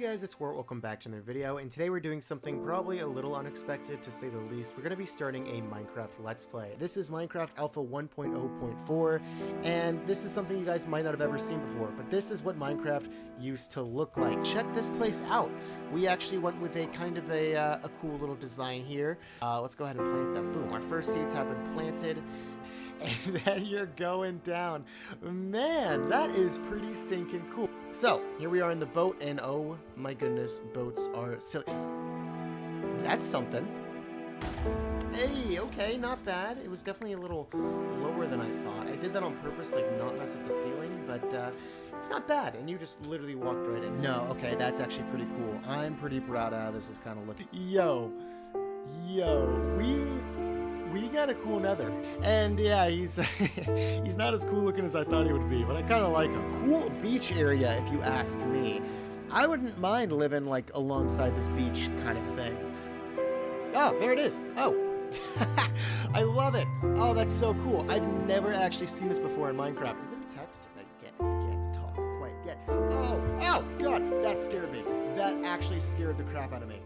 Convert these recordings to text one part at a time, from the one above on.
guys, it's Wart. Welcome back to another video, and today we're doing something probably a little unexpected to say the least. We're going to be starting a Minecraft Let's Play. This is Minecraft Alpha 1.0.4, and this is something you guys might not have ever seen before, but this is what Minecraft used to look like. Check this place out. We actually went with a kind of a cool little design here. Let's go ahead and plant them. Boom, our first seeds have been planted. And then you're going down. Man, that is pretty stinking cool. So, here we are in the boat, and oh my goodness, boats are silly. That's something. Hey, okay, not bad. It was definitely a little lower than I thought. I did that on purpose, like not mess up the ceiling, but it's not bad. And you just literally walked right in. No, okay, that's actually pretty cool. I'm pretty proud of how this is kind of looking. Yo, we got a cool Nether, and yeah, he's he's not as cool looking as I thought he would be, but I kind of like him. Cool beach area, if you ask me. I wouldn't mind living like alongside this beach kind of thing. Oh, there it is. Oh, I love it. Oh, that's so cool. I've never actually seen this before in Minecraft. Is there text? No, you can't talk quite yet. Oh, God, that scared me. That actually scared the crap out of me.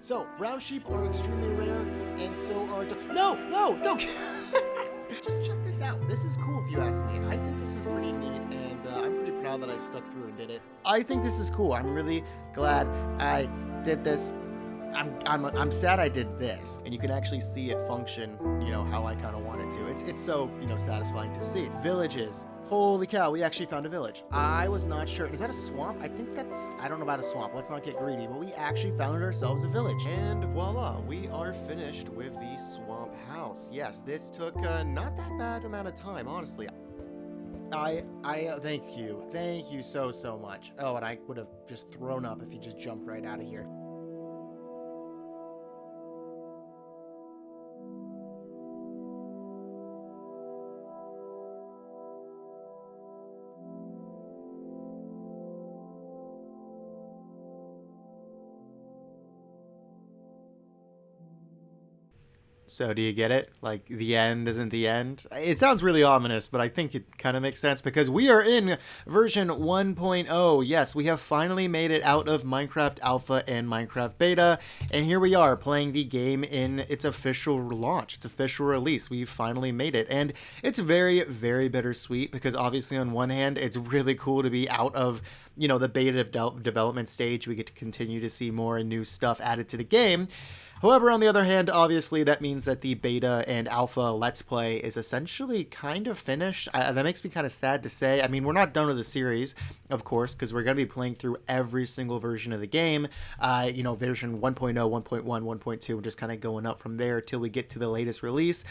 So, brown sheep are extremely rare, and so are... No, don't... Just check this out. This is cool if you ask me. I think this is pretty neat, and I'm pretty proud that I stuck through and did it. I think this is cool. I'm really glad I did this. I'm sad I did this, and you can actually see it function, you know, how I kind of wanted to. It's so, you know, satisfying to see. Villages. Holy cow, we actually found a village. I was not sure. Is that a swamp? I think that's... I don't know about a swamp. Let's not get greedy, but we actually found ourselves a village. And voila, we are finished with the swamp house. Yes, this took not that bad amount of time, honestly. I thank you. Thank you so much. Oh, and I would have just thrown up if you just jumped right out of here. So do you get it? Like, the end isn't the end? It sounds really ominous, but I think it kind of makes sense because we are in version 1.0. Yes, we have finally made it out of Minecraft Alpha and Minecraft Beta, and here we are playing the game in its official launch, its official release. We've finally made it, and it's very, very bittersweet because obviously on one hand, it's really cool to be out of, you know, the beta development stage. We get to continue to see more and new stuff added to the game. However, on the other hand, obviously that means that the beta and alpha Let's Play is essentially kind of finished. That makes me kind of sad to say. I mean, we're not done with the series, of course, because we're going to be playing through every single version of the game. You know, version 1.0, 1.1, 1.2, and just kind of going up from there till we get to the latest release.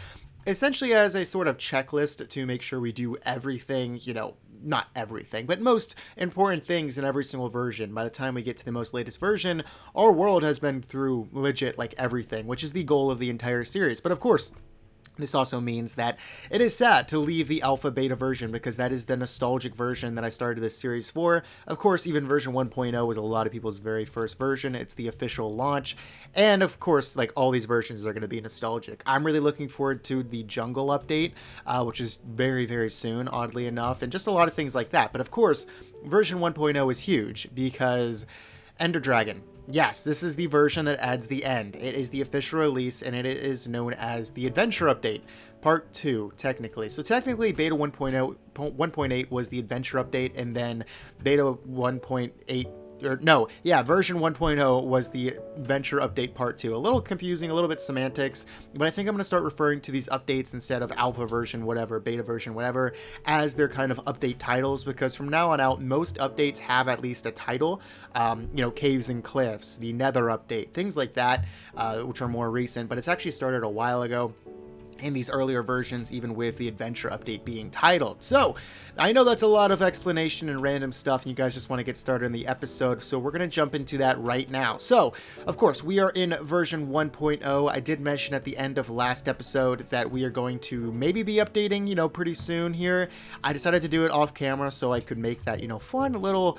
Essentially as a sort of checklist to make sure we do everything, you know, not everything, but most important things in every single version. By the time we get to the most latest version, our world has been through legit like everything, which is the goal of the entire series. But of course, this also means that it is sad to leave the alpha beta version because that is the nostalgic version that I started this series for. Of course, even version 1.0 was a lot of people's very first version. It's the official launch. And of course, like all these versions are going to be nostalgic. I'm really looking forward to the jungle update, which is very, very soon, oddly enough, and just a lot of things like that. But of course, version 1.0 is huge because Ender Dragon. Yes, this is the version that adds the end. It is the official release, and it is known as the Adventure Update, Part 2, technically. So technically, Beta 1.8 was the Adventure Update, and then Beta 1.8... version 1.0 was the Adventure Update Part 2. A little confusing, a little bit semantics, but I think I'm going to start referring to these updates instead of alpha version, whatever, beta version, whatever, as their kind of update titles, because from now on out, most updates have at least a title. You know, Caves and Cliffs, the Nether update, things like that, which are more recent, but it's actually started a while ago in these earlier versions, even with the Adventure Update being titled. So, I know that's a lot of explanation and random stuff, and you guys just want to get started in the episode, so we're going to jump into that right now. So, of course, we are in version 1.0. I did mention at the end of last episode that we are going to maybe be updating, you know, pretty soon here. I decided to do it off camera so I could make that, you know, fun little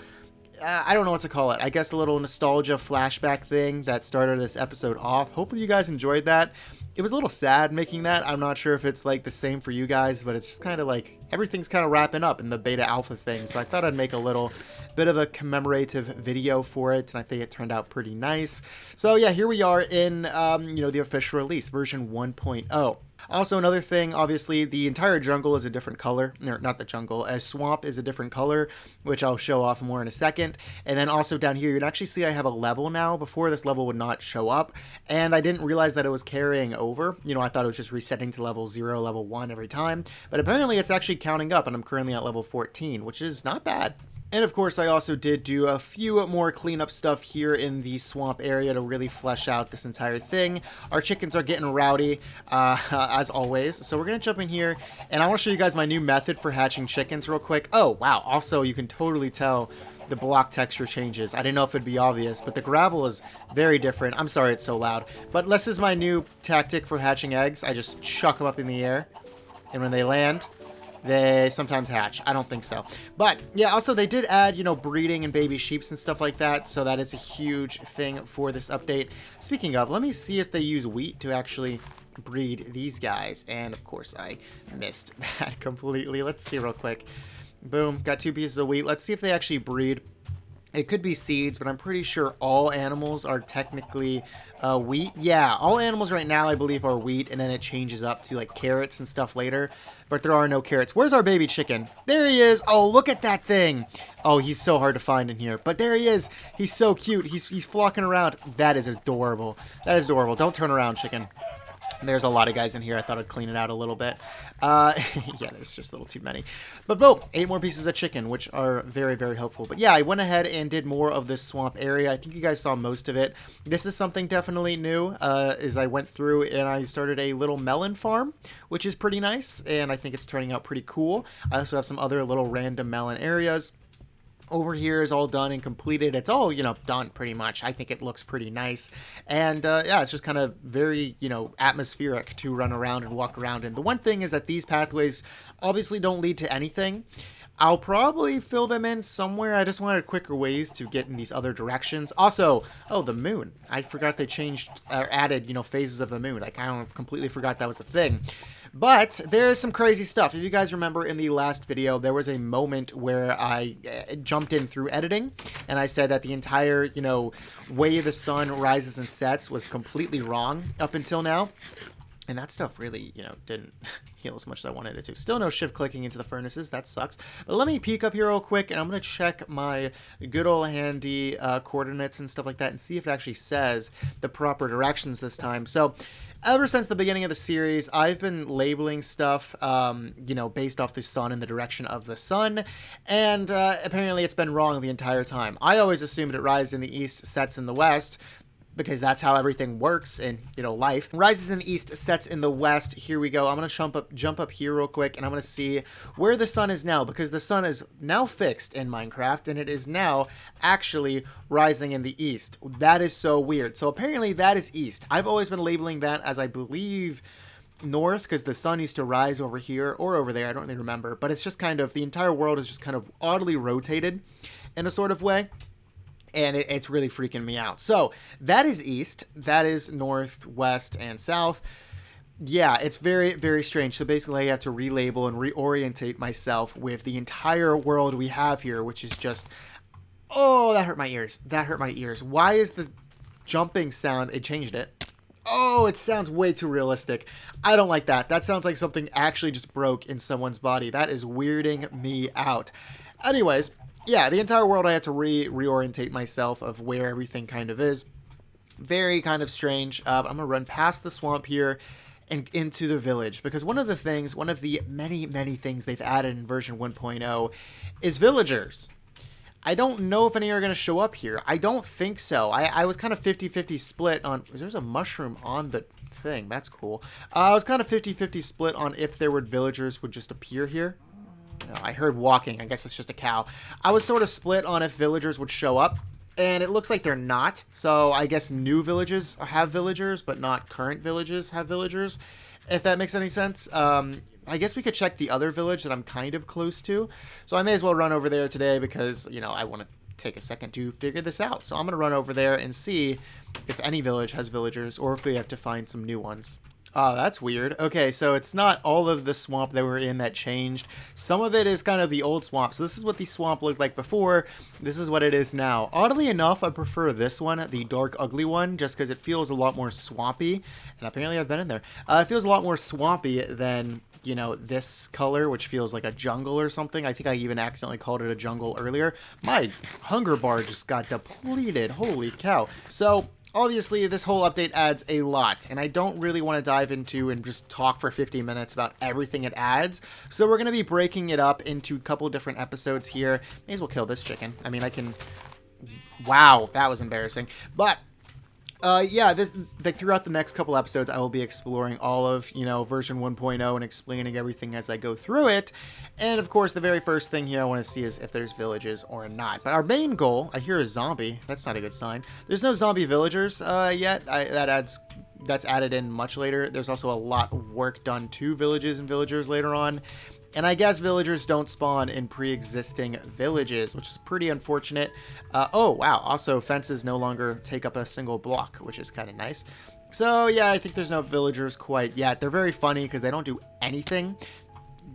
I don't know what to call it. I guess a little nostalgia flashback thing that started this episode off. Hopefully you guys enjoyed that. It was a little sad making that. I'm not sure if it's like the same for you guys, but it's just kind of like everything's kind of wrapping up in the beta alpha thing. So I thought I'd make a little bit of a commemorative video for it, and I think it turned out pretty nice. So yeah, here we are in the official release, version 1.0. Also, another thing, obviously, the entire jungle is a different color. Or not the jungle, a swamp is a different color, which I'll show off more in a second. And then also down here, you can actually see I have a level now. Before, this level would not show up, and I didn't realize that it was carrying over. I thought it was just resetting to level 0, level 1 every time. But apparently, it's actually counting up, and I'm currently at level 14, which is not bad. And of course, I also did do a few more cleanup stuff here in the swamp area to really flesh out this entire thing. Our chickens are getting rowdy, as always. So we're going to jump in here, and I want to show you guys my new method for hatching chickens real quick. Oh, wow. Also, you can totally tell the block texture changes. I didn't know if it'd be obvious, but the gravel is very different. I'm sorry it's so loud. But this is my new tactic for hatching eggs. I just chuck them up in the air, and when they land, they sometimes hatch. I don't think so. But yeah, also they did add, breeding and baby sheeps and stuff like that. So that is a huge thing for this update. Speaking of, let me see if they use wheat to actually breed these guys. And of course, I missed that completely. Let's see real quick. Boom, got 2 pieces of wheat. Let's see if they actually breed. It could be seeds, but I'm pretty sure all animals are technically wheat. Yeah, all animals right now, I believe, are wheat, and then it changes up to, like, carrots and stuff later. But there are no carrots. Where's our baby chicken? There he is. Oh, look at that thing. Oh, he's so hard to find in here. But there he is. He's so cute. He's flocking around. That is adorable. That is adorable. Don't turn around, chicken. There's a lot of guys in here. I thought I'd clean it out a little bit. Yeah, there's just a little too many. But boom, 8 more pieces of chicken, which are very, very helpful. But yeah, I went ahead and did more of this swamp area. I think you guys saw most of it. This is something definitely new, as I went through and I started a little melon farm, which is pretty nice, and I think it's turning out pretty cool. I also have some other little random melon areas. Over here is all done and completed. It's all, done pretty much. I think it looks pretty nice. And, yeah, it's just kind of very, atmospheric to run around and walk around. And the one thing is that these pathways obviously don't lead to anything. I'll probably fill them in somewhere. I just wanted quicker ways to get in these other directions. Also, oh, the moon. I forgot they changed or added, phases of the moon. I kind of completely forgot that was a thing. But there's some crazy stuff. If you guys remember in the last video, there was a moment where I jumped in through editing, and I said that the entire, way the sun rises and sets was completely wrong up until now. And that stuff really, didn't heal as much as I wanted it to. Still no shift clicking into the furnaces. That sucks. But let me peek up here real quick, and I'm going to check my good old handy coordinates and stuff like that and see if it actually says the proper directions this time. So ever since the beginning of the series, I've been labeling stuff, based off the sun and the direction of the sun. And apparently it's been wrong the entire time. I always assumed it rises in the east, sets in the west, because that's how everything works in, life. Rises in the east, sets in the west. Here we go. I'm going to jump up here real quick, and I'm going to see where the sun is now, because the sun is now fixed in Minecraft, and it is now actually rising in the east. That is so weird. So apparently that is east. I've always been labeling that as, I believe, north, because the sun used to rise over here or over there. I don't really remember, but it's just kind of, the entire world is just kind of oddly rotated in a sort of way. And it's really freaking me out. So that is east. That is north, west, and south. Yeah, it's very, very strange. So basically, I have to relabel and reorientate myself with the entire world we have here, which is just... Oh, that hurt my ears. That hurt my ears. Why is this jumping sound... It changed it. Oh, it sounds way too realistic. I don't like that. That sounds like something actually just broke in someone's body. That is weirding me out. Anyways... Yeah, the entire world I had to reorientate myself of where everything kind of is. Very kind of strange. I'm going to run past the swamp here and into the village. Because one of the many, many things they've added in version 1.0 is villagers. I don't know if any are going to show up here. I don't think so. I was kind of 50-50 split on... There's a mushroom on the thing. That's cool. I was kind of 50-50 split on if there were villagers would just appear here. No, I heard walking. I guess it's just a cow. I was sort of split on if villagers would show up, and it looks like they're not. So I guess new villages have villagers, but not current villages have villagers, if that makes any sense. I guess we could check the other village that I'm kind of close to. So I may as well run over there today because, I want to take a second to figure this out. So I'm going to run over there and see if any village has villagers or if we have to find some new ones. Oh, that's weird. Okay, so it's not all of the swamp that we're in that changed. Some of it is kind of the old swamp. So this is what the swamp looked like before. This is what it is now. Oddly enough, I prefer this one, the dark, ugly one, just because it feels a lot more swampy. And apparently I've been in there. It feels a lot more swampy than, you know, this color, which feels like a jungle or something. I think I even accidentally called it a jungle earlier. My hunger bar just got depleted. Holy cow. So obviously, this whole update adds a lot, and I don't really want to dive into and just talk for 50 minutes about everything it adds. So we're going to be breaking it up into a couple different episodes here. May as well kill this chicken. I mean, I can... Wow, that was embarrassing. But yeah, this like throughout the next couple episodes, I will be exploring all of, you know, version 1.0 and explaining everything as I go through it. And of course, the very first thing here I want to see is if there's villages or not. But our main goal, I hear a zombie. That's not a good sign. There's no zombie villagers yet. That's added in much later. There's also a lot of work done to villages and villagers later on. And I guess villagers don't spawn in pre-existing villages, which is pretty unfortunate. Oh, wow. Also, fences no longer take up a single block, which is kind of nice. So, yeah, I think there's no villagers quite yet. They're very funny because they don't do anything.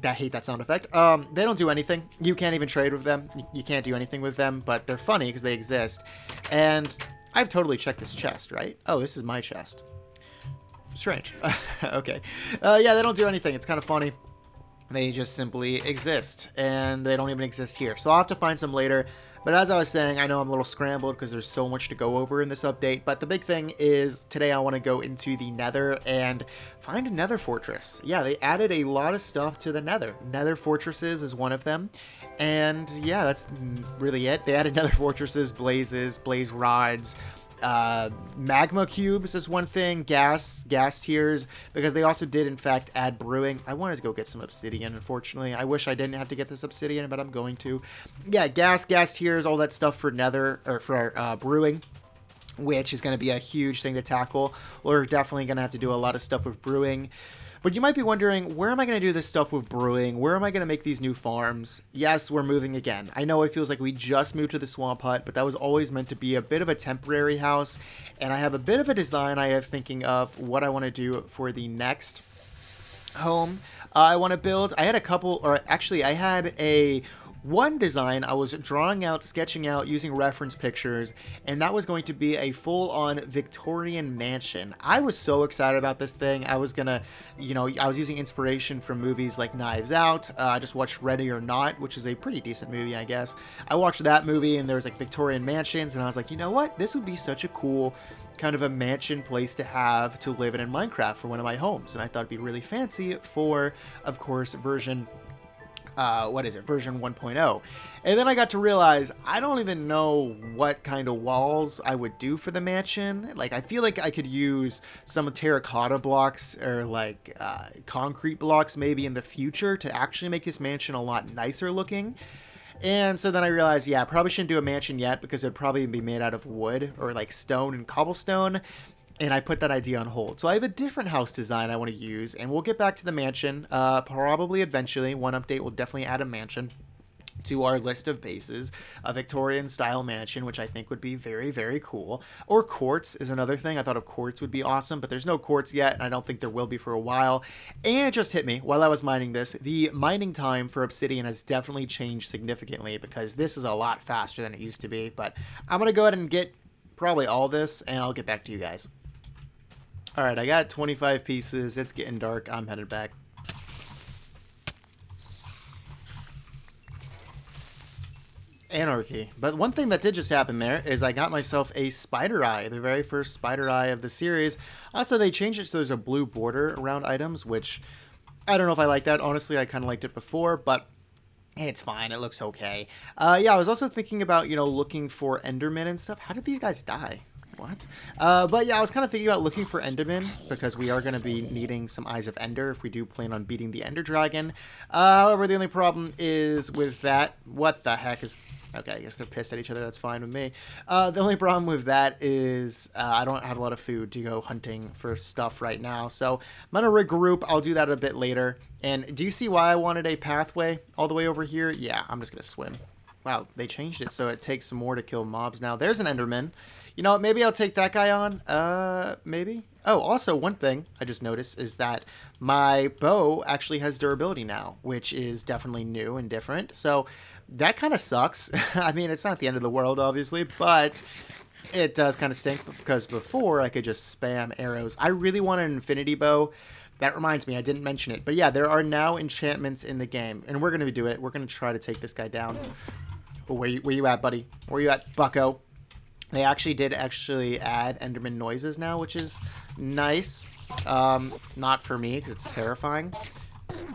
I hate that sound effect. They don't do anything. You can't even trade with them. You can't do anything with them, but they're funny because they exist. And I've totally checked this chest, right? Oh, this is my chest. Strange. Okay. Yeah, they don't do anything. It's kind of funny. They just simply exist, and they don't even exist here. So I'll have to find some later. But as I was saying, I know I'm a little scrambled because there's so much to go over in this update. But the big thing is today I want to go into the Nether and find a Nether fortress. Yeah, they added a lot of stuff to the Nether. Nether fortresses is one of them. And yeah, that's really it. They added Nether fortresses, blazes, blaze rods. Magma cubes is one thing, gas tiers, because they also did in fact add brewing. I wanted to go get some obsidian, unfortunately. I wish I didn't have to get this obsidian, but I'm going to. Yeah, gas tiers, all that stuff for nether, or for brewing, which is going to be a huge thing to tackle. We're definitely going to have to do a lot of stuff with brewing. But you might be wondering, where am I going to do this stuff with brewing? Where am I going to make these new farms? Yes, we're moving again. I know it feels like we just moved to the swamp hut, but that was always meant to be a bit of a temporary house. And I have a bit of a design I have thinking of what I want to do for the next home I want to build. I had a couple, or actually I had one design I was drawing out, sketching out, using reference pictures, and that was going to be a full-on Victorian mansion. I was so excited about this thing. I was gonna, you know, I was using inspiration from movies like Knives Out. I just watched Ready or Not, which is a pretty decent movie, I guess. I watched that movie, and there was like Victorian mansions, and I was like, you know what? This would be such a cool kind of a mansion place to have to live in Minecraft for one of my homes, and I thought it'd be really fancy for, of course, version 1.0. And then I got to realize I don't even know what kind of walls I would do for the mansion. Like, I feel like I could use some terracotta blocks or like concrete blocks maybe in the future to actually make this mansion a lot nicer looking. And so then I realized, yeah, I probably shouldn't do a mansion yet because it'd probably be made out of wood or like stone and cobblestone. And I put that idea on hold. So I have a different house design I want to use, and we'll get back to the mansion probably eventually. One update will definitely add a mansion to our list of bases, a Victorian style mansion, which I think would be very, very cool. Or quartz is another thing. I thought of quartz would be awesome, but there's no quartz yet, and I don't think there will be for a while. And it just hit me while I was mining this. The mining time for obsidian has definitely changed significantly because this is a lot faster than it used to be. But I'm going to go ahead and get probably all this, and I'll get back to you guys. All right, I got 25 pieces. It's getting dark. I'm headed back. Anarchy. But one thing that did just happen there is I got myself a spider eye, the very first spider eye of the series. Also, they changed it so there's a blue border around items, which I don't know if I like that. Honestly, I kind of liked it before, but it's fine. It looks okay. Yeah, I was also thinking about, you know, looking for Endermen and stuff. How did these guys die? What? But yeah, I was kind of thinking about looking for Enderman because we are going to be needing some Eyes of Ender if we do plan on beating the Ender Dragon. However, the only problem is with that. What the heck is... Okay, I guess they're pissed at each other. That's fine with me. The only problem with that is I don't have a lot of food to go hunting for stuff right now. So I'm going to regroup. I'll do that a bit later. And do you see why I wanted a pathway all the way over here? Yeah, I'm just going to swim. Wow, they changed it so it takes more to kill mobs now. There's an Enderman. You know what? Maybe I'll take that guy on. Maybe. Oh, also, one thing I just noticed is that my bow actually has durability now, which is definitely new and different. So that kind of sucks. I mean, it's not the end of the world, obviously, but it does kind of stink because before I could just spam arrows. I really want an infinity bow. That reminds me, I didn't mention it. But yeah, there are now enchantments in the game, and we're going to do it. We're going to try to take this guy down. Oh, where you at, buddy? Where you at, bucko? They actually did add Enderman noises now, which is nice. Not for me, because it's terrifying.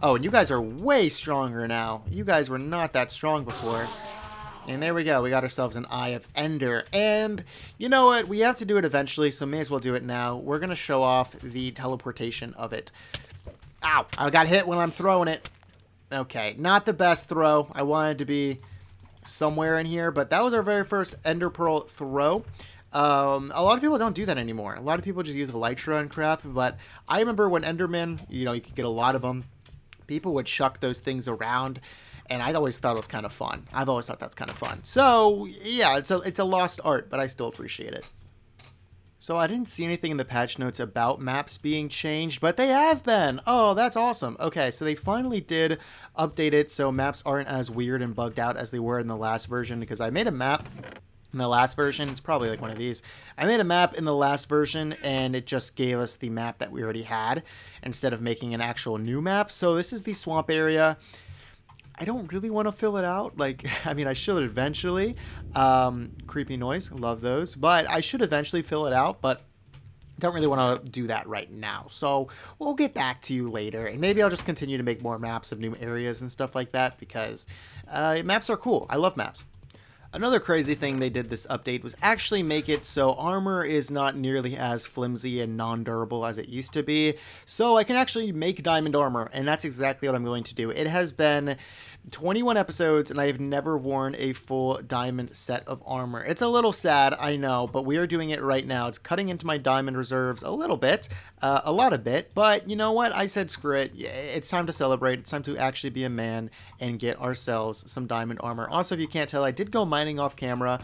Oh, and you guys are way stronger now. You guys were not that strong before. And there we go. We got ourselves an Eye of Ender. And you know what? We have to do it eventually, so may as well do it now. We're going to show off the teleportation of it. Ow! I got hit when I'm throwing it. Okay, not the best throw. I wanted to be somewhere in here, but that was our very first Ender Pearl throw. A lot of people don't do that anymore. A lot of people just use Elytra and crap, but I remember when Enderman, you know, you could get a lot of them. People would chuck those things around, and I always thought it was kind of fun. I've always thought that's kind of fun. So, yeah, it's a lost art, but I still appreciate it. So I didn't see anything in the patch notes about maps being changed, but they have been. Oh, that's awesome. Okay, so they finally did update it so maps aren't as weird and bugged out as they were in the last version, because I made a map in the last version. It's probably like one of these. I made a map in the last version, and it just gave us the map that we already had instead of making an actual new map. So this is the swamp area. I don't really want to fill it out. Like, I mean, I should eventually. Creepy noise, love those. But I should eventually fill it out, but don't really want to do that right now. So we'll get back to you later, and maybe I'll just continue to make more maps of new areas and stuff like that, because maps are cool. I love maps. Another crazy thing they did this update was actually make it so armor is not nearly as flimsy and non-durable as it used to be. So I can actually make diamond armor, and that's exactly what I'm going to do. It has been 21 episodes, and I have never worn a full diamond set of armor. It's a little sad, I know, but we are doing it right now. It's cutting into my diamond reserves a little bit, a lot of bit, but you know what? I said screw it. It's time to celebrate. It's time to actually be a man and get ourselves some diamond armor. Also, if you can't tell, I did go mining off camera.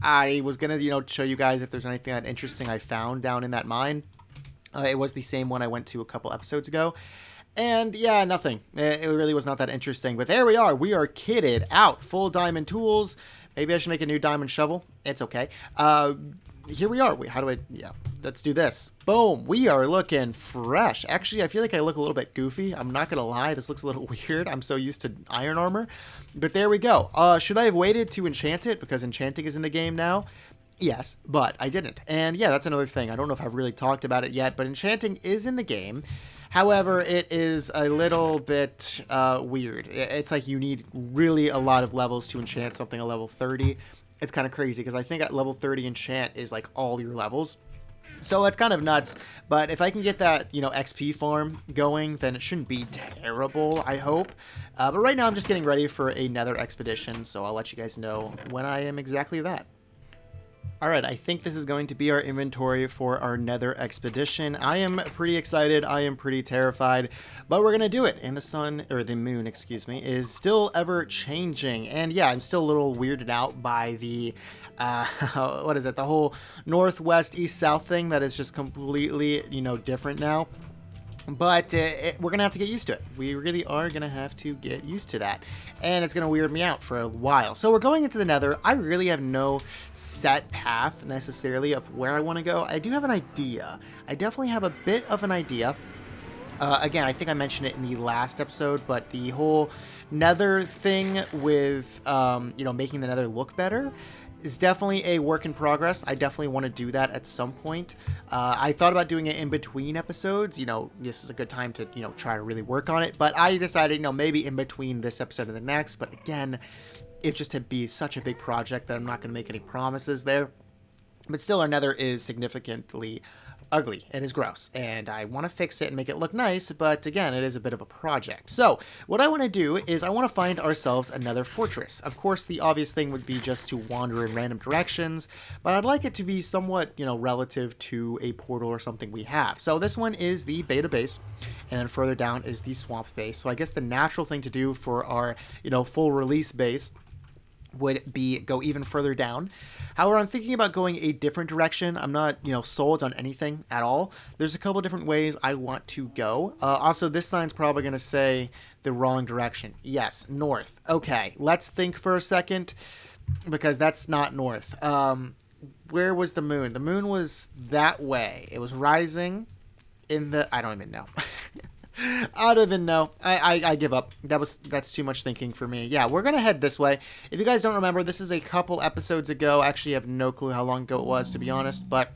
I was gonna, show you guys if there's anything that interesting I found down in that mine. It was the same one I went to a couple episodes ago. And yeah, nothing. It really was not that interesting. But there we are. We are kitted out. Full diamond tools. Maybe I should make a new diamond shovel. It's okay. Here we are. Wait, how do I... Yeah, let's do this. Boom. We are looking fresh. Actually, I feel like I look a little bit goofy. I'm not going to lie. This looks a little weird. I'm so used to iron armor. But there we go. Should I have waited to enchant it? Because enchanting is in the game now. Yes, but I didn't. And yeah, that's another thing. I don't know if I've really talked about it yet, but enchanting is in the game. However, it is a little bit weird. It's like you need really a lot of levels to enchant something at level 30. It's kind of crazy because I think at level 30 enchant is like all your levels. So it's kind of nuts. But if I can get that, XP farm going, then it shouldn't be terrible, I hope. But right now I'm just getting ready for a Nether expedition, so I'll let you guys know when I am exactly that. Alright, I think this is going to be our inventory for our Nether expedition. I am pretty excited, I am pretty terrified, but we're gonna do it. And the sun, or the moon, excuse me, is still ever changing. And yeah, I'm still a little weirded out by the, what is it, the whole northwest, east-south thing that is just completely, different now. But we're going to have to get used to it. We really are going to have to get used to that. And it's going to weird me out for a while. So we're going into the Nether. I really have no set path necessarily of where I want to go. I do have an idea. I definitely have a bit of an idea. Again, I think I mentioned it in the last episode, but the whole Nether thing with, making the Nether look better is definitely a work in progress. I definitely want to do that at some point. I thought about doing it in between episodes. This is a good time to, try to really work on it. But I decided, maybe in between this episode and the next. But again, it just to be such a big project that I'm not going to make any promises there. But still, our Nether is significantly ugly. It is gross, and I want to fix it and make it look nice, but again, it is a bit of a project. So what I want to do is I want to find ourselves another fortress. Of course, the obvious thing would be just to wander in random directions, but I'd like it to be somewhat, relative to a portal or something we have. So this one is the beta base, and then further down is the swamp base. So I guess the natural thing to do for our, full release base would be go even further down. However, I'm thinking about going a different direction. I'm not, sold on anything at all. There's a couple different ways I want to go. Also, this sign's probably going to say the wrong direction. Yes, north. Okay, let's think for a second, because that's not north. Where was the moon? The moon was that way. It was rising in the... I don't even know. I don't even know. I give up. That's too much thinking for me. Yeah, we're gonna head this way. If you guys don't remember, this is a couple episodes ago. Actually, I have no clue how long ago it was, to be honest. But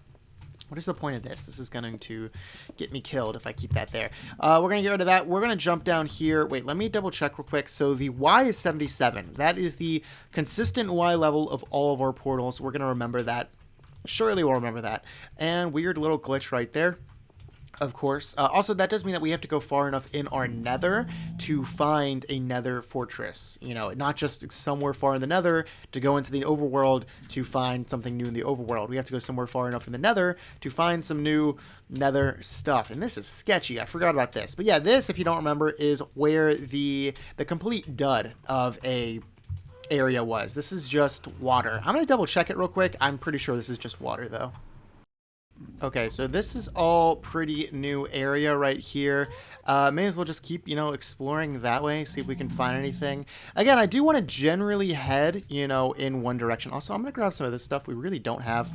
what is the point of this? This is going to get me killed if I keep that there. We're gonna get rid of that. We're gonna jump down here. Wait, let me double check real quick. So the Y is 77. That is the consistent Y level of all of our portals. We're gonna remember that. Surely we'll remember that. And weird little glitch right there. Of course. Also, that does mean that we have to go far enough in our nether to find a nether fortress. Not just somewhere far in the nether to go into the overworld to find something new in the overworld. We have to go somewhere far enough in the nether to find some new nether stuff. And this is sketchy. I forgot about this. But yeah, this, if you don't remember, is where the complete dud of a area was. This is just water. I'm going to double check it real quick. I'm pretty sure this is just water, though. Okay, so this is all pretty new area right here. May as well just keep, exploring that way, see if we can find anything. Again, I do want to generally head, in one direction. Also, I'm going to grab some of this stuff. We really don't have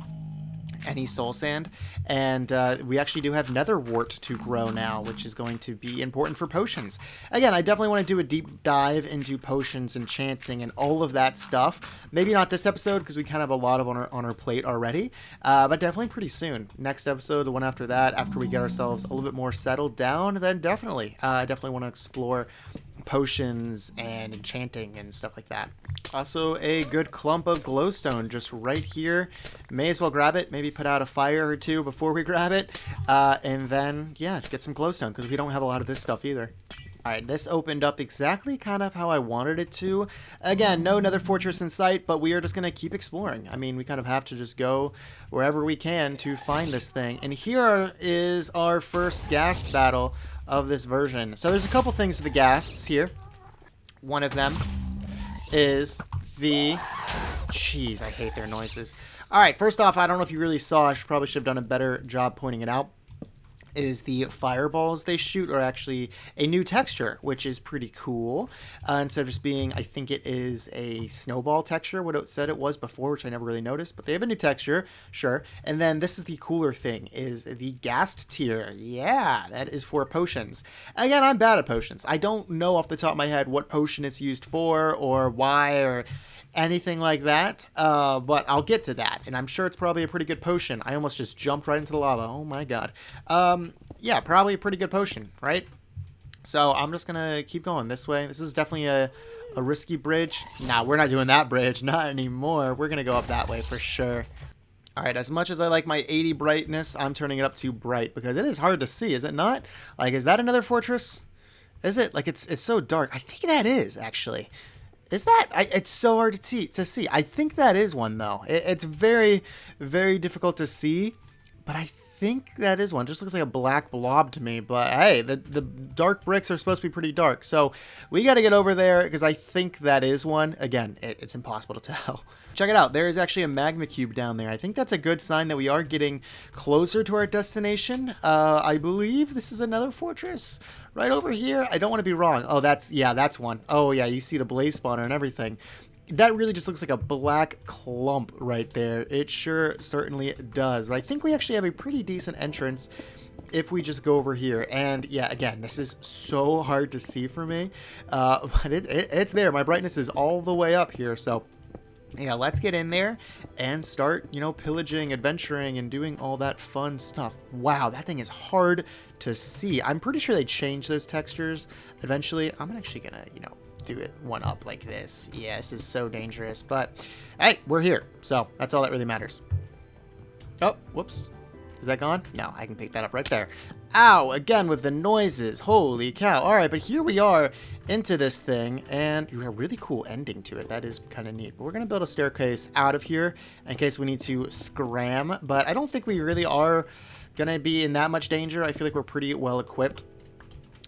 any soul sand, and we actually do have nether wart to grow now, which is going to be important for potions. Again, I definitely want to do a deep dive into potions, enchanting, and all of that stuff. Maybe not this episode, because we kind of have a lot of on our plate already, but definitely pretty soon. Next episode, the one after that, after we get ourselves a little bit more settled down, then definitely I definitely want to explore potions and enchanting and stuff like that. Also, a good clump of glowstone just right here. May as well grab it. Maybe put out a fire or two before we grab it. And then, yeah, get some glowstone, because we don't have a lot of this stuff either. Alright, this opened up exactly kind of how I wanted it to. Again, no nether fortress in sight, but we are just going to keep exploring. I mean, we kind of have to just go wherever we can to find this thing. And here is our first ghast battle of this version. So there's a couple things with the ghasts here. One of them is the... Jeez, I hate their noises. Alright, first off, I don't know if you really saw, I probably should have done a better job pointing it out, is the fireballs they shoot are actually a new texture, which is pretty cool. Instead of just being, I think it is a snowball texture, what it said it was before, which I never really noticed, but they have a new texture, sure. And then this is the cooler thing, is the ghast tier. Yeah, that is for potions. Again, I'm bad at potions. I don't know off the top of my head what potion it's used for, or why, or anything like that, but I'll get to that, and I'm sure it's probably a pretty good potion. I almost just jumped right into the lava. Oh my god. Yeah, probably a pretty good potion, right? So I'm just gonna keep going this way. This is definitely a risky bridge. Nah, we're not doing that bridge, not anymore. We're gonna go up that way for sure. Alright, as much as I like my 80 brightness, I'm turning it up to bright, because it is hard to see, is it not? Like, is that another fortress? Is it? Like, it's so dark. I think that is, actually. Is that? It's so hard to see. I think that is one, though. It's very, very difficult to see, but I think that is one. It just looks like a black blob to me, but hey, the dark bricks are supposed to be pretty dark, so we got to get over there, because I think that is one. Again, it's impossible to tell. Check it out. There is actually a magma cube down there. I think that's a good sign that we are getting closer to our destination. I believe this is another fortress right over here. I don't want to be wrong. Oh, that's one. Oh, yeah, you see the blaze spawner and everything. That really just looks like a black clump right there. It sure certainly does. But I think we actually have a pretty decent entrance if we just go over here. And yeah, again, this is so hard to see for me. But it's there. My brightness is all the way up here, so... yeah, let's get in there and start, pillaging, adventuring, and doing all that fun stuff. Wow, that thing is hard to see. I'm pretty sure they change those textures eventually. I'm actually gonna, do it one up like this. Yeah, this is so dangerous, but hey, we're here, so that's all that really matters. Oh, whoops. Is that gone? No, I can pick that up right there. Ow, again with the noises. Holy cow. All right, but here we are into this thing, and you have a really cool ending to it. That is kind of neat. But we're going to build a staircase out of here in case we need to scram, but I don't think we really are going to be in that much danger. I feel like we're pretty well equipped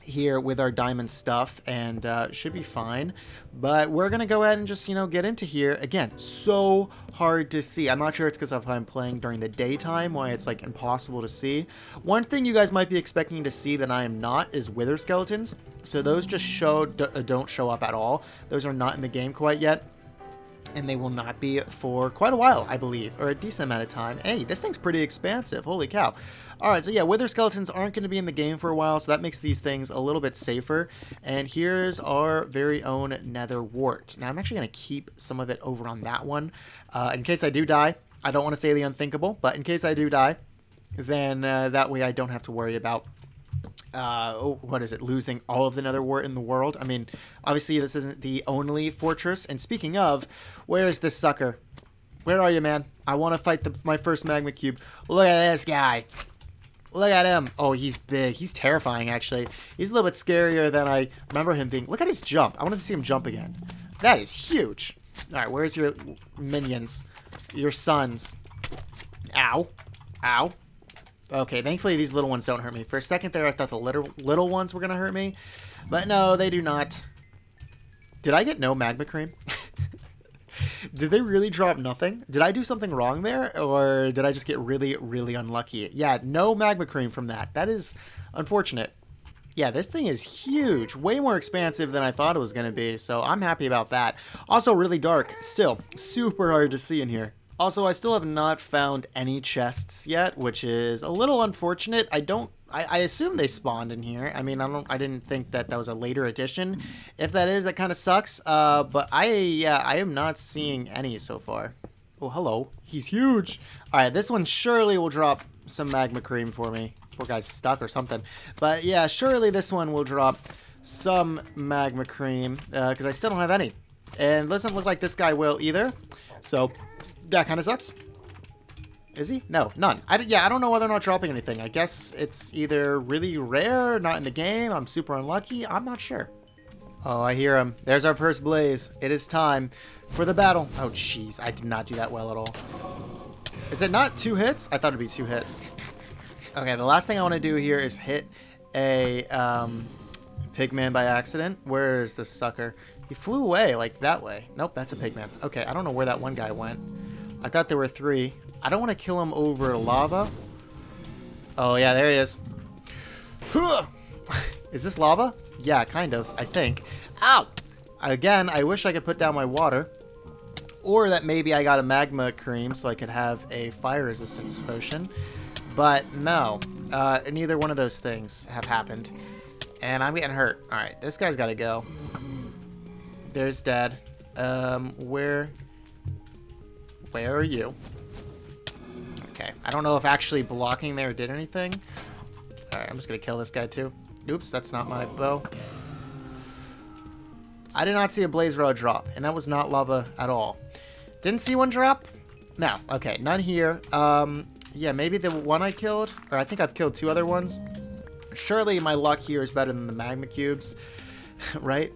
here with our diamond stuff, and should be fine. But we're gonna go ahead and just, you know, get into here. Again, so hard to see. I'm not sure it's because I'm playing during the daytime, why it's like impossible to see. One thing you guys might be expecting to see that I am not is wither skeletons. So those just don't show up at all. Those are not in the game quite yet. And they will not be for quite a while, I believe, or a decent amount of time. Hey, this thing's pretty expansive. Holy cow. All right, so yeah, wither skeletons aren't going to be in the game for a while, so that makes these things a little bit safer. And here's our very own nether wart. Now, I'm actually going to keep some of it over on that one. In case I do die, I don't want to say the unthinkable, but in case I do die, then that way I don't have to worry about what is it, losing all of the nether wart in the world. I mean, obviously this isn't the only fortress, and speaking of, where's this sucker? Where are you, man? I want to fight my first magma cube. Look at this guy. Look at him. Oh, he's big. He's terrifying, actually. He's a little bit scarier than I remember him being. Look at his jump. I wanted to see him jump again. That is huge. All right, where's your minions? Your sons. Ow. Ow. Okay, thankfully these little ones don't hurt me. For a second there, I thought the little ones were going to hurt me. But no, they do not. Did I get no magma cream? Did they really drop nothing? Did I do something wrong there? Or did I just get really, really unlucky? Yeah, no magma cream from that. That is unfortunate. Yeah, this thing is huge. Way more expansive than I thought it was going to be. So I'm happy about that. Also really dark. Still, super hard to see in here. Also, I still have not found any chests yet, which is a little unfortunate. I assume they spawned in here. I mean, I didn't think that was a later addition. If that is, that kind of sucks. But I am not seeing any so far. Oh, hello. He's huge. All right, this one surely will drop some magma cream for me. Poor guy's stuck or something. But yeah, surely this one will drop some magma cream because I still don't have any. And it doesn't look like this guy will either. So that kind of sucks. Is he? No, none. I don't know why they're not dropping anything. I guess it's either really rare, not in the game, I'm super unlucky. I'm not sure. Oh, I hear him. There's our first blaze. It is time for the battle. Oh, jeez. I did not do that well at all. Is it not 2 hits? I thought it'd be 2 hits. Okay, the last thing I want to do here is hit a pigman by accident. Where is this sucker? He flew away, like that way. Nope, that's a pigman. Okay, I don't know where that one guy went. I thought there were 3. I don't want to kill him over lava. Oh, yeah, there he is. Is this lava? Yeah, kind of, I think. Ow! Again, I wish I could put down my water. Or that maybe I got a magma cream so I could have a fire resistance potion. But no, neither one of those things have happened. And I'm getting hurt. Alright, this guy's got to go. There's dead. Where are you? Okay, I don't know if actually blocking there did anything. Alright, I'm just gonna kill this guy too. Oops, that's not my bow. I did not see a blaze rod drop, and that was not lava at all. Didn't see one drop? No, okay, none here. Yeah, maybe the one I killed, or I think I've killed 2 other ones. Surely my luck here is better than the magma cubes, right?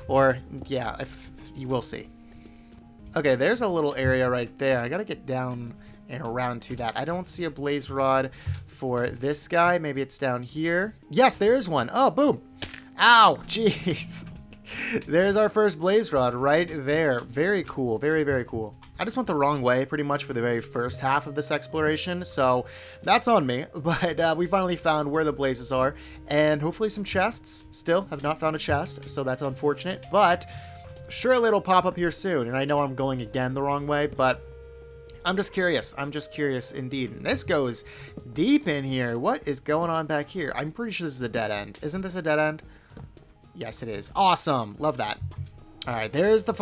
Or, yeah, if you will see. Okay, there's a little area right there. I gotta get down and around to that. I don't see a blaze rod for this guy. Maybe it's down here. Yes, there is one. Oh, boom. Ow, jeez. There's our first blaze rod right there. Very cool. Very, very cool. I just went the wrong way pretty much for the very first half of this exploration, so that's on me. But we finally found where the blazes are, and hopefully some chests. Still have not found a chest, so that's unfortunate, but surely it'll pop up here soon. And I know I'm going again the wrong way, but I'm just curious. I'm just curious indeed. And this goes deep in here. What is going on back here? I'm pretty sure this is a dead end. Isn't this a dead end? Yes, it is. Awesome. Love that. All right, there's the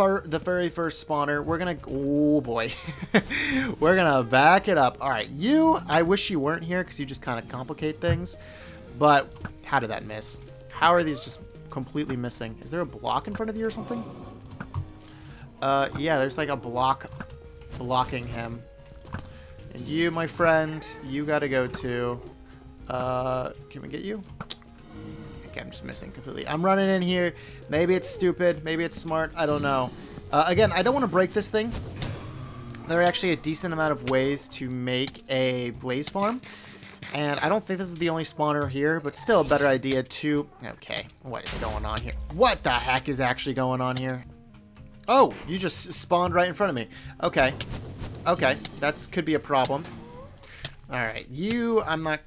very first spawner. We're gonna, oh boy, we're gonna back it up. All right, I wish you weren't here because you just kind of complicate things. But how did that miss? How are these just completely missing? Is there a block in front of you or something? Yeah, there's like a block blocking him. And you, my friend, you gotta go too. Can we get you? Okay, I'm just missing completely. I'm running in here. Maybe it's stupid. Maybe it's smart. I don't know. Again, I don't want to break this thing. There are actually a decent amount of ways to make a blaze farm. And I don't think this is the only spawner here, but still a better idea to... Okay, what is going on here? What the heck is actually going on here? Oh, you just spawned right in front of me. Okay. Okay, that could be a problem. Alright, you... I'm not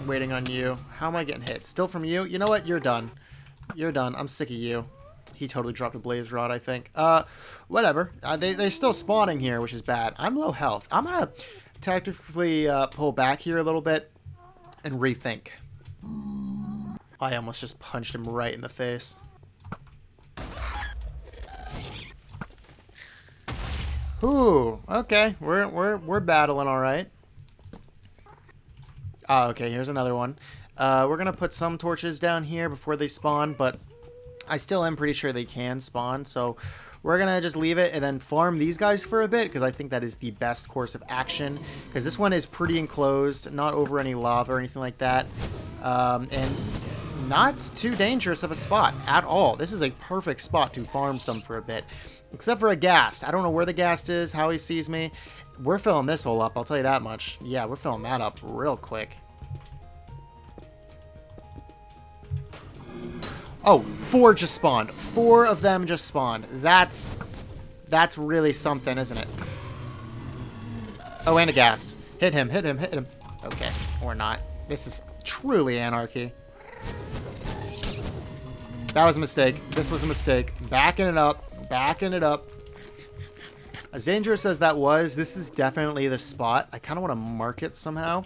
waiting on you. How am I getting hit? Still from you? You know what? You're done. You're done. I'm sick of you. He totally dropped a blaze rod, I think. Whatever. They're still spawning here, which is bad. I'm low health. I'm gonna tactically pull back here a little bit and rethink. I almost just punched him right in the face. Ooh, okay. We're battling all right. Oh, okay, here's another one. We're gonna put some torches down here before they spawn, but I still am pretty sure they can spawn, so we're going to just leave it and then farm these guys for a bit, because I think that is the best course of action, because this one is pretty enclosed, not over any lava or anything like that, and not too dangerous of a spot at all. This is a perfect spot to farm some for a bit, except for a ghast. I don't know where the ghast is, how he sees me. We're filling this hole up, I'll tell you that much. Yeah, we're filling that up real quick. Oh, 4 just spawned. 4 of them just spawned. That's really something, isn't it? Oh, and a ghast. Hit him, hit him, hit him. Okay, or not. This is truly anarchy. That was a mistake. This was a mistake. Backing it up. Backing it up. As dangerous as that was, this is definitely the spot. I kind of want to mark it somehow.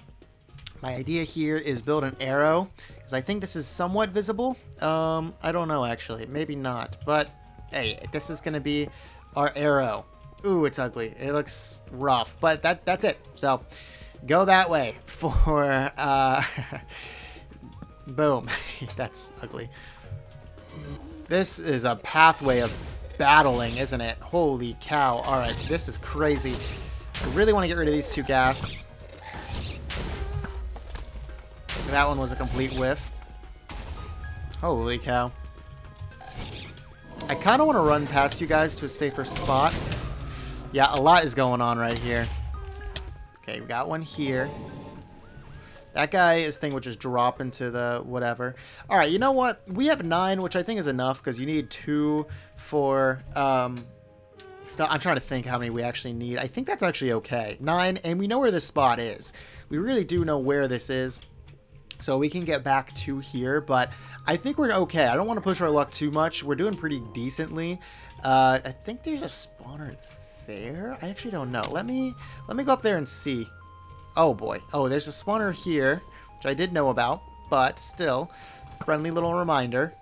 My idea here is build an arrow, because I think this is somewhat visible. I don't know, actually. Maybe not. But, hey, this is going to be our arrow. Ooh, it's ugly. It looks rough. But that's it. So, go that way for... Boom. That's ugly. This is a pathway of battling, isn't it? Holy cow. Alright, this is crazy. I really want to get rid of these 2 ghasts. That one was a complete whiff. Holy cow. I kind of want to run past you guys to a safer spot. Yeah, a lot is going on right here. Okay, we got one here. That guy, his thing would just drop into the whatever. Alright, you know what? We have 9, which I think is enough, because you need 2 for... I'm trying to think how many we actually need. I think that's actually okay. 9, and we know where this spot is. We really do know where this is. So we can get back to here, but I think we're okay. I don't want to push our luck too much. We're doing pretty decently. I think there's a spawner there. I actually don't know. Let me go up there and see. Oh boy. Oh, there's a spawner here, which I did know about, but still, friendly little reminder.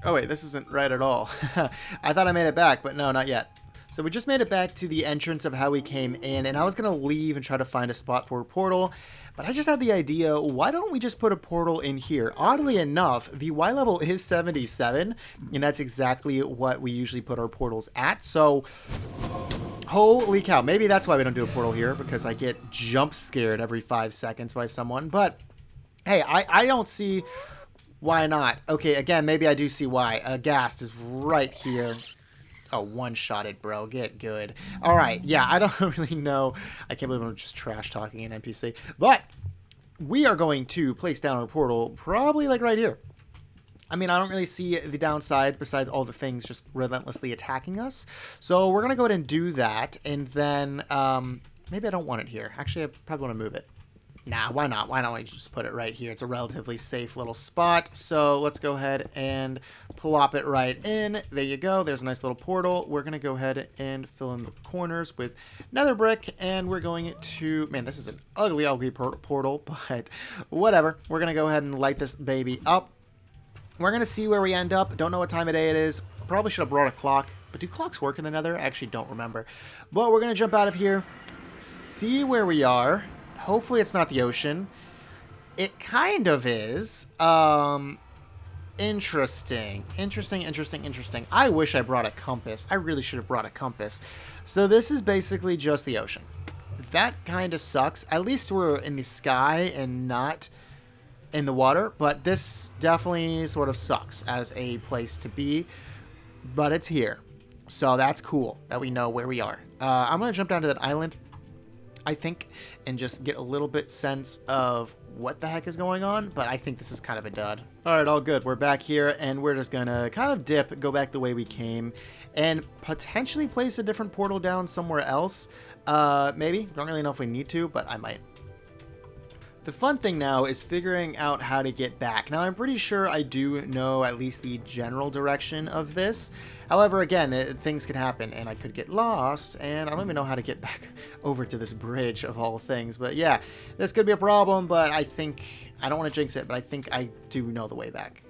Oh wait, this isn't right at all. I thought I made it back, but no, not yet. So we just made it back to the entrance of how we came in, and I was going to leave and try to find a spot for a portal, but I just had the idea, why don't we just put a portal in here? Oddly enough, the Y level is 77, and that's exactly what we usually put our portals at, so holy cow, maybe that's why we don't do a portal here, because I get jump scared every 5 seconds by someone, but hey, I don't see why not. Okay, again, maybe I do see why. A ghast is right here. Oh, one-shotted, bro. Get good. All right. Yeah, I don't really know. I can't believe I'm just trash-talking an NPC. But we are going to place down our portal probably like right here. I mean, I don't really see the downside besides all the things just relentlessly attacking us. So we're going to go ahead and do that. And then maybe I don't want it here. Actually, I probably want to move it. Nah, why not? Why not we just put it right here? It's a relatively safe little spot. So let's go ahead and plop it right in. There you go. There's a nice little portal. We're going to go ahead and fill in the corners with nether brick. And we're going to... Man, this is an ugly, ugly portal, but whatever. We're going to go ahead and light this baby up. We're going to see where we end up. Don't know what time of day it is. Probably should have brought a clock. But do clocks work in the nether? I actually don't remember. But we're going to jump out of here. See where we are. Hopefully it's not the ocean. It kind of is. Interesting. Interesting. I wish I brought a compass. I really should have brought a compass. So this is basically just the ocean. That kind of sucks. At least we're in the sky and not in the water. But this definitely sort of sucks as a place to be. But it's here. So that's cool that we know where we are. I'm going to jump down to that island, I think, and just get a little bit sense of what the heck is going on, but I think this is kind of a dud. All right, all good. We're back here, and we're just gonna kind of dip, go back the way we came, and potentially place a different portal down somewhere else. Maybe. Don't really know if we need to, but I might. The fun thing now is figuring out how to get back. Now, I'm pretty sure I do know at least the general direction of this. However, again, things could happen, and I could get lost, and I don't even know how to get back over to this bridge of all things. But yeah, this could be a problem, but I think, I don't want to jinx it, but I think I do know the way back.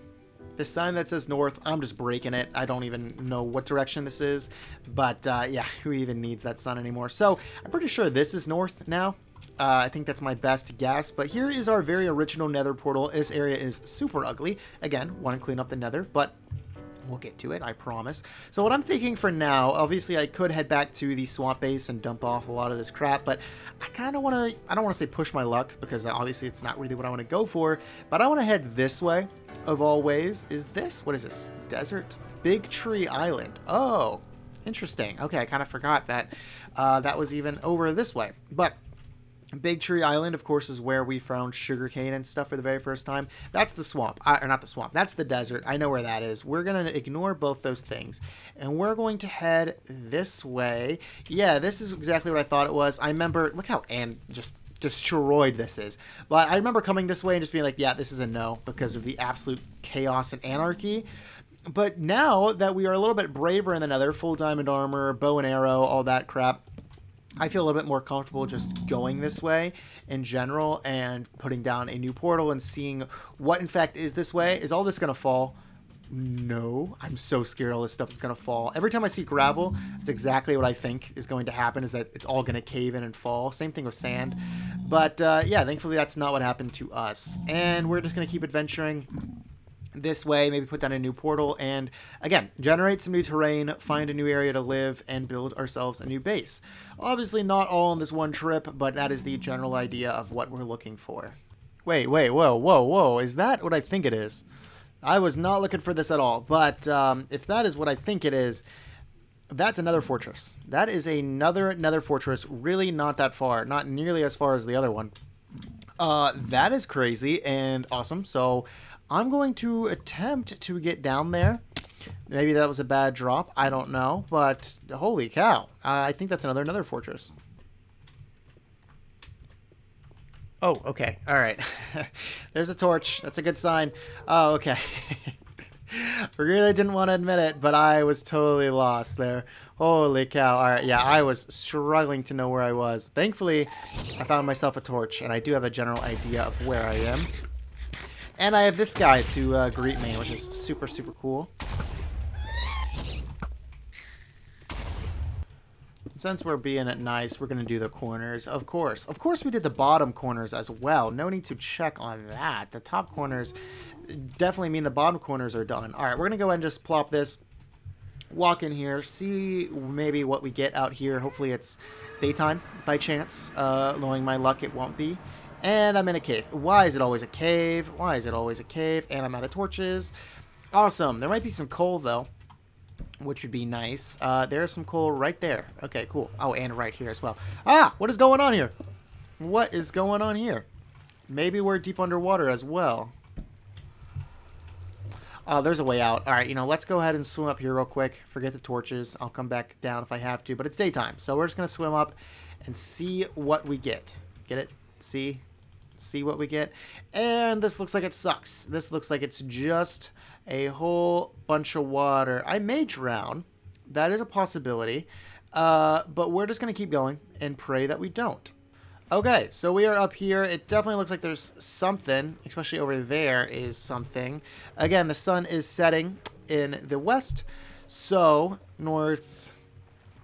The sign that says north, I'm just breaking it. I don't even know what direction this is, but yeah, who even needs that sign anymore? So I'm pretty sure this is north now. I think that's my best guess, but here is our very original nether portal. This area is super ugly. Again, want to clean up the nether, but we'll get to it, I promise. So what I'm thinking for now, obviously I could head back to the swamp base and dump off a lot of this crap, but I kind of want to, I don't want to say push my luck, because obviously it's not really what I want to go for, but I want to head this way, of all ways. Is this, what is this, desert? Big Tree Island. Oh, interesting. Okay, I kind of forgot that that was even over this way, but Big Tree Island, of course, is where we found sugarcane and stuff for the very first time. That's the swamp. Or not the swamp. That's the desert. I know where that is. We're going to ignore both those things. And we're going to head this way. Yeah, this is exactly what I thought it was. I remember, look how just destroyed this is. But I remember coming this way and just being like, yeah, this is a no, because of the absolute chaos and anarchy. But now that we are a little bit braver in the nether, full diamond armor, bow and arrow, all that crap, I feel a little bit more comfortable just going this way in general and putting down a new portal and seeing what in fact is this way. Is all this going to fall? No. I'm so scared all this stuff is going to fall. Every time I see gravel, it's exactly what I think is going to happen, is that it's all going to cave in and fall. Same thing with sand. But yeah, thankfully that's not what happened to us. And we're just going to keep adventuring this way, maybe put down a new portal, and again, generate some new terrain, find a new area to live, and build ourselves a new base. Obviously not all on this one trip, but that is the general idea of what we're looking for. Wait, whoa, is that what I think it is? I was not looking for this at all, but if that is what I think it is, that's another fortress. That is another nether fortress, really not that far, not nearly as far as the other one. That is crazy and awesome, so I'm going to attempt to get down there. Maybe that was a bad drop. I don't know. But holy cow. I think that's another fortress. Oh, okay. All right. There's a torch. That's a good sign. Oh, okay. I really didn't want to admit it, but I was totally lost there. Holy cow. All right. Yeah, I was struggling to know where I was. Thankfully, I found myself a torch, and I do have a general idea of where I am. And I have this guy to greet me, which is super, super cool. Since we're being nice, we're going to do the corners, of course. Of course we did the bottom corners as well. No need to check on that. The top corners definitely mean the bottom corners are done. All right, we're going to go ahead and just plop this. Walk in here, see maybe what we get out here. Hopefully it's daytime by chance. Knowing my luck, it won't be. And I'm in a cave. Why is it always a cave? Why is it always a cave? And I'm out of torches. Awesome. There might be some coal, though, which would be nice. There's some coal right there. Okay, cool. Oh, and right here as well. Ah! What is going on here? What is going on here? Maybe we're deep underwater as well. Oh, there's a way out. All right, let's go ahead and swim up here real quick. Forget the torches. I'll come back down if I have to, but it's daytime. So we're just going to swim up and see what we get. Get it? See what we get. And this looks like it sucks. This looks like it's just a whole bunch of water. I may drown. That is a possibility. But we're just going to keep going and pray that we don't. Okay, so we are up here. It definitely looks like there's something, especially over there is something. Again, the sun is setting in the west. So, north,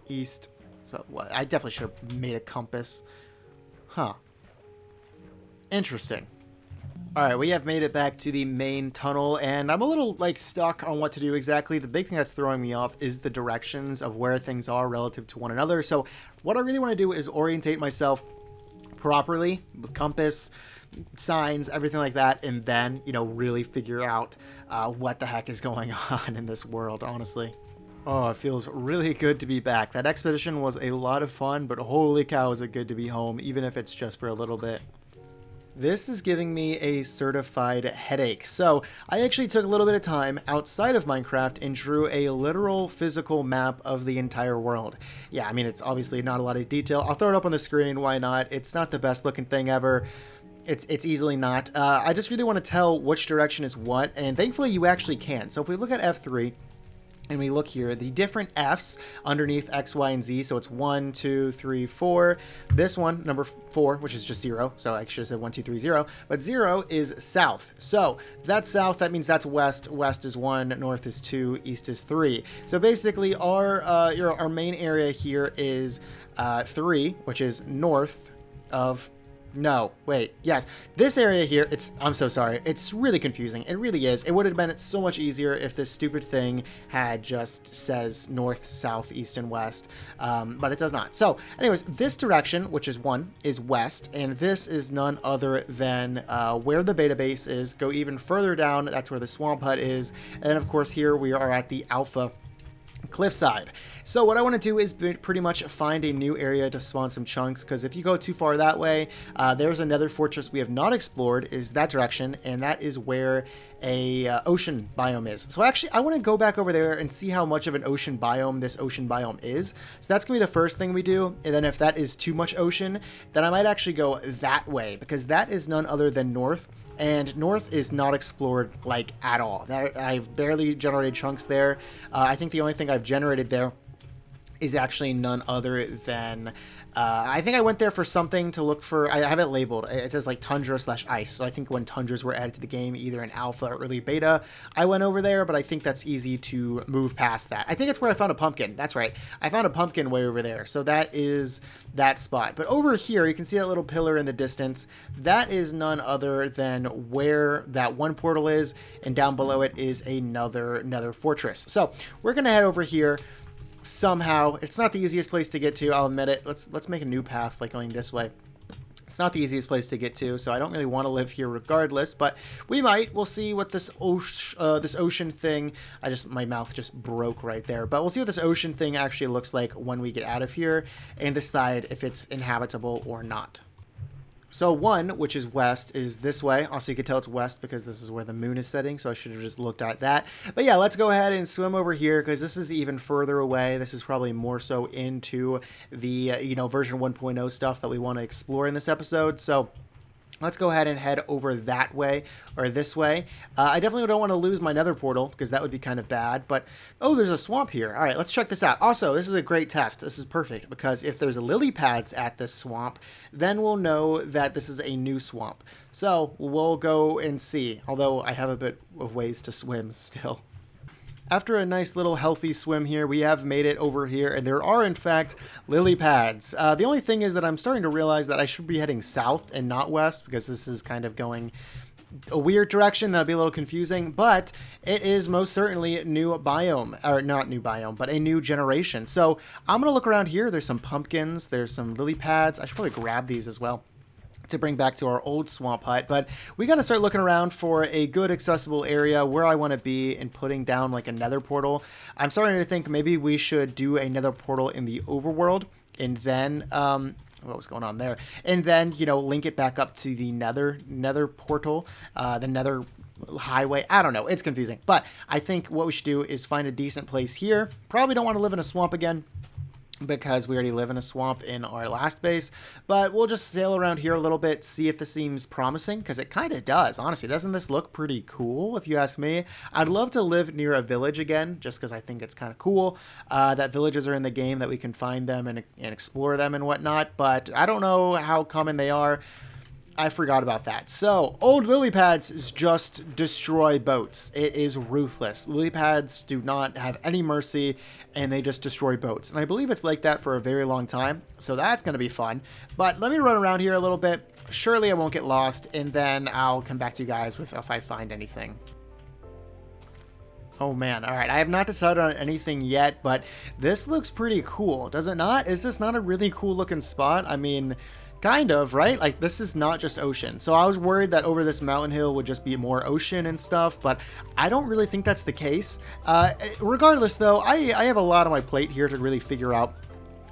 east. So, I definitely should have made a compass. Huh. Interesting. Alright, we have made it back to the main tunnel, and I'm a little, stuck on what to do exactly. The big thing that's throwing me off is the directions of where things are relative to one another. So, what I really want to do is orientate myself properly with compass, signs, everything like that, and then, really figure out what the heck is going on in this world, honestly. Oh, it feels really good to be back. That expedition was a lot of fun, but holy cow is it good to be home, even if it's just for a little bit. this is giving me a certified headache. So I actually took a little bit of time outside of Minecraft and drew a literal physical map of the entire world. Yeah, I mean, it's obviously not a lot of detail. I'll throw it up on the screen. Why not? It's not the best looking thing ever. It's easily not. I just really want to tell which direction is what, and thankfully you actually can. So if we look at F3, and we look here, the different F's underneath X, Y, and Z. So it's 1, 2, 3, 4. This one, number 4, which is just 0. So I should have said 1, 2, 3, 0. But 0 is south. So if that's south, that means that's west. West is 1, north is 2, east is 3. So basically our main area here is 3, which is north of... No, wait, yes. This area here, I'm so sorry. It's really confusing. It really is. It would have been so much easier if this stupid thing had just says north, south, east, and west, but it does not. So anyways, this direction, which is 1, is west, and this is none other than where the beta base is. Go even further down, that's where the swamp hut is, and then of course here we are at the alpha cliffside. So what I want to do is pretty much find a new area to spawn some chunks, because if you go too far that way, there's another fortress we have not explored, is that direction, and that is where a ocean biome is. So actually I want to go back over there and see how much of an ocean biome this ocean biome is. So that's gonna be the first thing we do, and then if that is too much ocean, then I might actually go that way, because that is none other than north. And north is not explored like at all. I've barely generated chunks there. I think the only thing I've generated there is actually none other than I think I went there for something to look for. I have it labeled. It says like tundra/ice. So I think when tundras were added to the game, either in alpha or early beta, I went over there, but I think that's easy to move past that. I think it's where I found a pumpkin. That's right. I found a pumpkin way over there. So that is that spot. But over here, you can see that little pillar in the distance. That is none other than where that one portal is, and down below it is another Nether fortress. So we're gonna head over here. Somehow, it's not the easiest place to get to, I'll admit it. Let's make a new path, like going this way. It's not the easiest place to get to, so I don't really want to live here regardless, but we might. We'll see what this ocean thing, my mouth just broke right there, but we'll see what this ocean thing actually looks like when we get out of here and decide if it's inhabitable or not. So 1, which is west, is this way. Also, you can tell it's west because this is where the moon is setting, so I should have just looked at that. But yeah, let's go ahead and swim over here because this is even further away. This is probably more so into the, version 1.0 stuff that we want to explore in this episode. So let's go ahead and head over that way, or this way. I definitely don't want to lose my nether portal, because that would be kind of bad, but, oh, there's a swamp here. All right, let's check this out. Also, this is a great test. This is perfect, because if there's lily pads at this swamp, then we'll know that this is a new swamp. So we'll go and see, although I have a bit of ways to swim still. After a nice little healthy swim here, we have made it over here, and there are, in fact, lily pads. The only thing is that I'm starting to realize that I should be heading south and not west, because this is kind of going a weird direction. That'll be a little confusing, but it is most certainly a new biome, or not new biome, but a new generation. So I'm going to look around here. There's some pumpkins. There's some lily pads. I should probably grab these as well to bring back to our old swamp hut, but we got to start looking around for a good accessible area where I want to be and putting down like a nether portal. I'm starting to think maybe we should do a nether portal in the overworld, and then what was going on there, and then link it back up to the nether portal, the nether highway. I don't know, it's confusing, but I think what we should do is find a decent place here. Probably don't want to live in a swamp again, because we already live in a swamp in our last base, but we'll just sail around here a little bit, see if this seems promising, because it kind of does. Honestly, doesn't this look pretty cool, if you ask me? I'd love to live near a village again, just because I think it's kind of cool that villages are in the game, that we can find them and explore them and whatnot, but I don't know how common they are. I forgot about that. So, old lily pads just destroy boats. It is ruthless. Lily pads do not have any mercy, and they just destroy boats. And I believe it's like that for a very long time, so that's going to be fun. But let me run around here a little bit. Surely I won't get lost, and then I'll come back to you guys if I find anything. Oh man, all right, I have not decided on anything yet, but this looks pretty cool, does it not? Is this not a really cool looking spot? I mean, kind of, right? Like, this is not just ocean. So I was worried that over this mountain hill would just be more ocean and stuff, but I don't really think that's the case. Regardless, though, I have a lot on my plate here to really figure out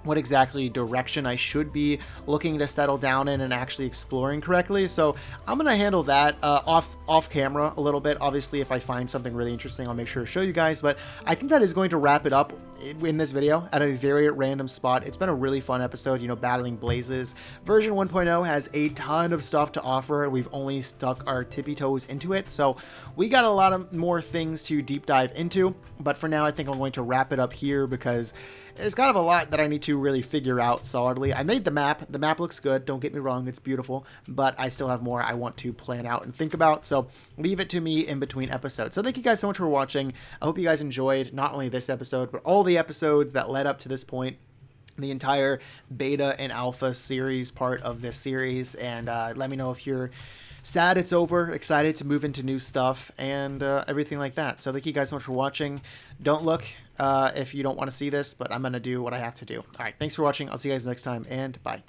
what exactly direction I should be looking to settle down in and actually exploring correctly. So I'm gonna handle that off camera a little bit. Obviously, if I find something really interesting, I'll make sure to show you guys. But I think that is going to wrap it up in this video at a very random spot. It's been a really fun episode, you know, battling blazes. Version 1.0 has a ton of stuff to offer, and we've only stuck our tippy toes into it. So we got a lot of more things to deep dive into. But for now, I think I'm going to wrap it up here because there's kind of a lot that I need to really figure out solidly. I made the map. The map looks good. Don't get me wrong. It's beautiful. But I still have more I want to plan out and think about. So leave it to me in between episodes. So thank you guys so much for watching. I hope you guys enjoyed not only this episode, but all the episodes that led up to this point. The entire beta and alpha series part of this series. And let me know if you're sad it's over, excited to move into new stuff, and everything like that. So thank you guys so much for watching. Don't look if you don't want to see this, but I'm going to do what I have to do. All right, thanks for watching. I'll see you guys next time, and bye.